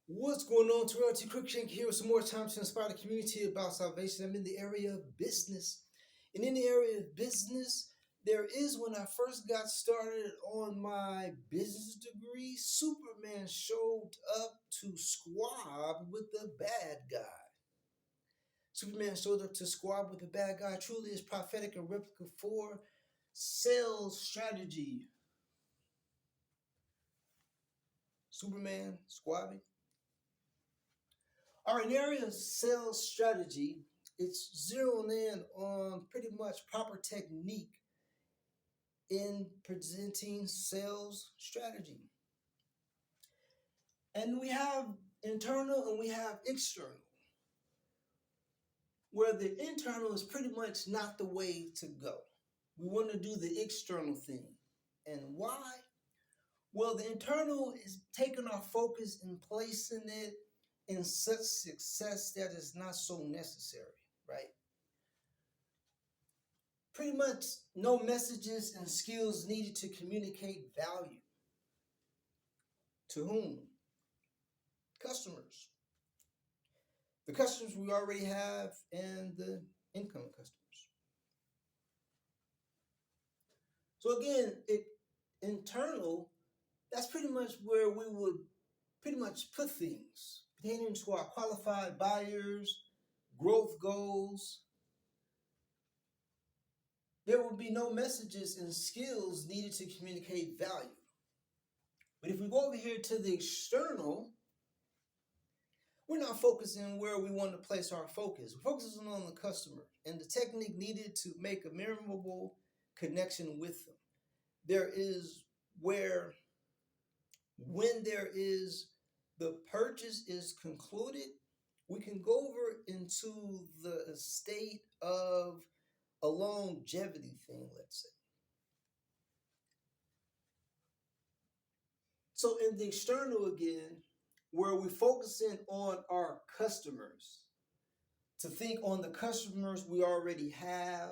What's going on, Terrell T. Cruikshank here with some more time to inspire the community about salvation. I'm in the area of business. And in the area of business, there is when I first got started on my business degree, Superman showed up to squab with the bad guy. Superman showed up to squab with the bad guy truly is prophetic and replica for sales strategy. Superman squabbing. Our area sales strategy, it's zeroing in on pretty much proper technique in presenting sales strategy. And we have internal and we have external, where the internal is pretty much not the way to go. We want to do the external thing. And why? Well, the internal is taking our focus and placing it in such success that is not so necessary, right? Pretty much no messages and skills needed to communicate value. To whom? Customers. The customers we already have and the incoming customers. So again, internal, that's pretty much where we would pretty much put things pertaining to our qualified buyers, growth goals. There will be no messages and skills needed to communicate value. But if we go over here to the external, we're not focusing where we want to place our focus. We're focusing on the customer and the technique needed to make a memorable connection with them. There is where, when there is the purchase is concluded, we can go over into the state of a longevity thing, let's say. So in the external again, where we're focusing on our customers, to think on the customers we already have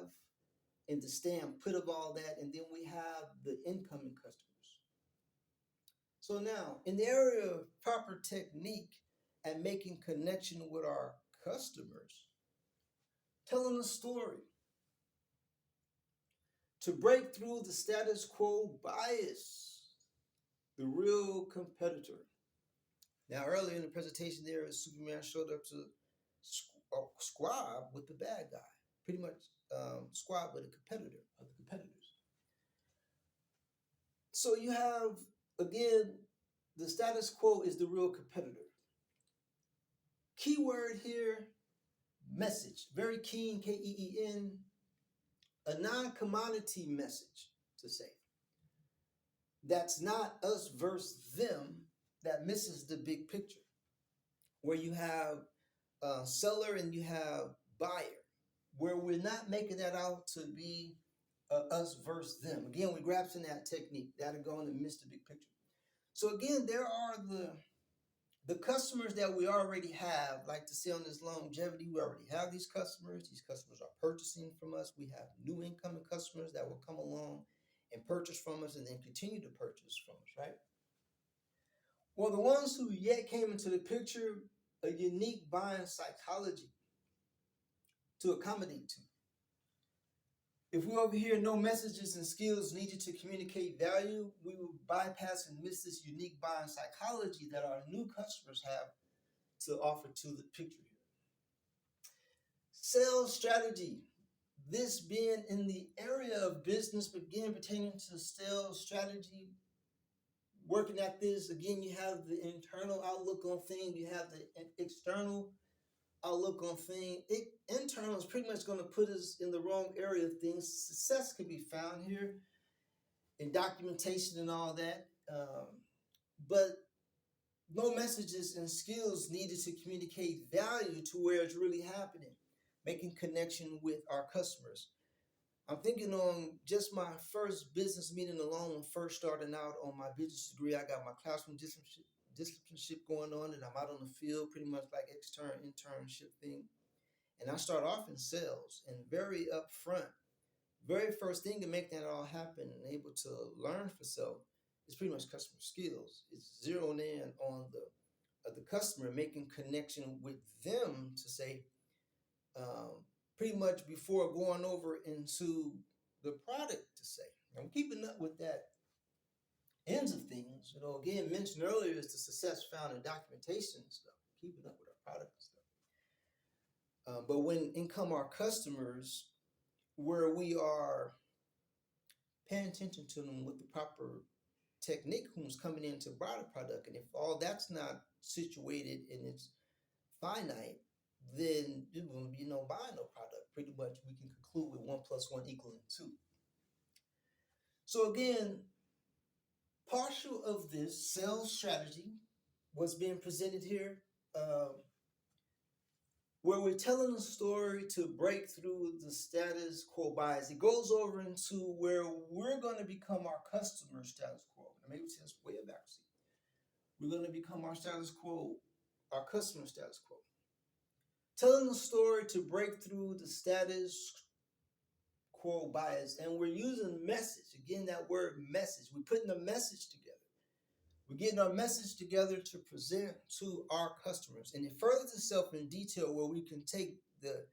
and to stay and put of all that, and then we have the incoming customers. So now, in the area of proper technique and making connection with our customers, telling a story to break through the status quo bias, the real competitor. Now, earlier in the presentation, there, Superman showed up to squab with the bad guy, pretty much squab with a competitor of the competitors. So you have, again, the status quo is the real competitor. Keyword here, message. Very keen, Keen, a non-commodity message to say. That's not us versus them, that misses the big picture, where you have seller and you have buyer, where we're not making that out to be us versus them. Again, we're grasping that technique. That'll go in and miss the big picture. So again, there are the customers that we already have, like to see on this longevity, we already have these customers. These customers are purchasing from us. We have new incoming customers that will come along and purchase from us and then continue to purchase from us, right? Well, the ones who yet came into the picture, a unique buying psychology to accommodate to. If we over here no messages and skills needed to communicate value, we will bypass and miss this unique buying psychology that our new customers have to offer to the picture here. Sales strategy. This being in the area of business, again, pertaining to sales strategy, working at this, again, you have the internal outlook on things, you have the external outlook on things. Internal is pretty much going to put us in the wrong area of things. Success can be found here in documentation and all that, but no messages and skills needed to communicate value to where it's really happening, making connection with our customers. I'm thinking on just my first business meeting alone, when first starting out on my business degree. I got my classroom discipleship going on, and I'm out on the field, pretty much like internship thing. And I start off in sales, and very upfront, very first thing to make that all happen and able to learn for self is pretty much customer skills. It's zeroing in on the the customer, making connection with them to say, pretty much before going over into the product to say. I'm keeping up with that ends of things. Again, mentioned earlier is the success found in documentation and stuff, keeping up with our product and stuff. But when in come our customers, where we are paying attention to them with the proper technique who's coming in to buy the product, and if all that's not situated and it's finite, then there will be no buying no product. Pretty much we can conclude with 1 + 1 = 2. So again, partial of this sales strategy was being presented here, where we're telling a story to break through the status quo bias. It goes over into where we're going to become our customer status quo. Now maybe it's just way back. We're going to become our status quo, our customer status quo. Telling the story to break through the status quo bias. And we're using message. Again, that word message. We're putting a message together. We're getting our message together to present to our customers. And it furthers itself in detail where we can take the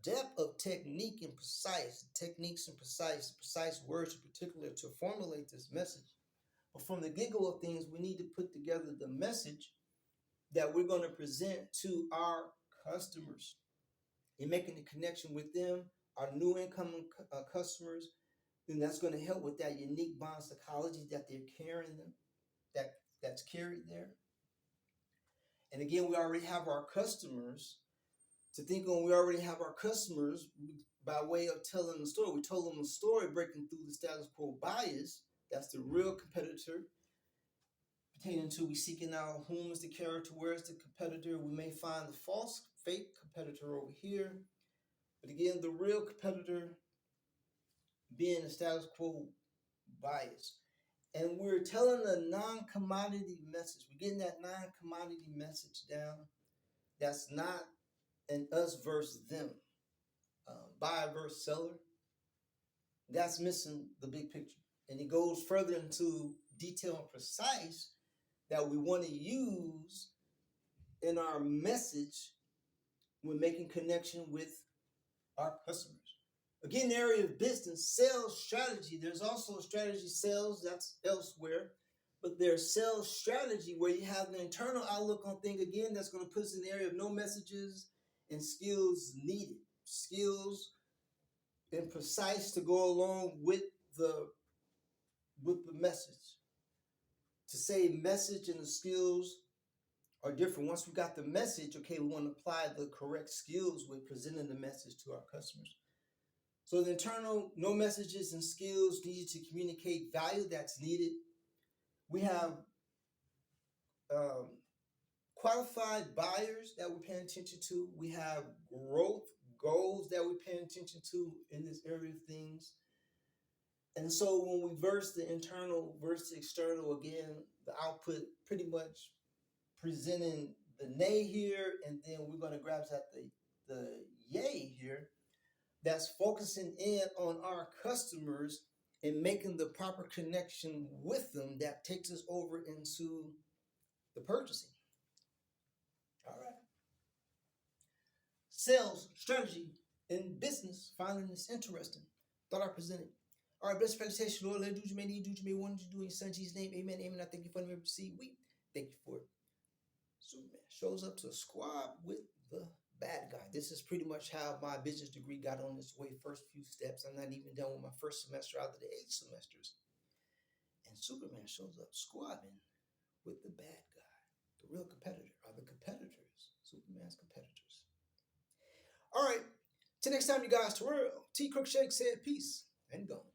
depth of technique and precise words in particular to formulate this message. But from the get-go of things, we need to put together the message that we're going to present to our customers and making the connection with them, our new incoming customers. Then that's going to help with that unique bond psychology that they're carrying them, that's carried there. And again, we already have our customers. To think on, we already have our customers by way of telling the story. We told them a story breaking through the status quo bias. That's the real competitor. Pertaining to we seeking out whom is the character, where is the competitor. We may find the false, fake competitor over here. But again, the real competitor being the status quo bias. And we're telling a non-commodity message. We're getting that non-commodity message down. That's not an us versus them, buyer versus seller. That's missing the big picture. And it goes further into detail and precise that we want to use in our message when making connection with our customers. Again, the area of business, sales strategy. There's also strategy sales, that's elsewhere. But there's sales strategy where you have an internal outlook on things, again, that's going to put us in the area of no messages and skills needed. Skills and precise to go along with the message. To say message and the skills are different. Once we got the message, okay, we want to apply the correct skills with presenting the message to our customers. So the internal, no messages and skills needed to communicate value that's needed. We have qualified buyers that we're paying attention to. We have growth goals that we're paying attention to in this area of things. And so when we verse the internal versus the external, again, the output pretty much presenting the nay here, and then we're going to grasp at the yay here. That's focusing in on our customers and making the proper connection with them that takes us over into the purchasing. All right. Sales strategy in business. Finding this interesting. Thought I presented. All right, blessed felicitation, Lord. Let do what you may need, do what you may want to do in your son Jesus' name. Amen. Amen. I thank you for the receive. We thank you for it. Superman shows up to a squad with the bad guy. This is pretty much how my business degree got on its way. First few steps. I'm not even done with my first semester out of the 8 semesters. And Superman shows up squabbing with the bad guy. The real competitor are the competitors. Superman's competitors. All right. Till next time, you guys. Terrell T. Cruikshank said peace and gone.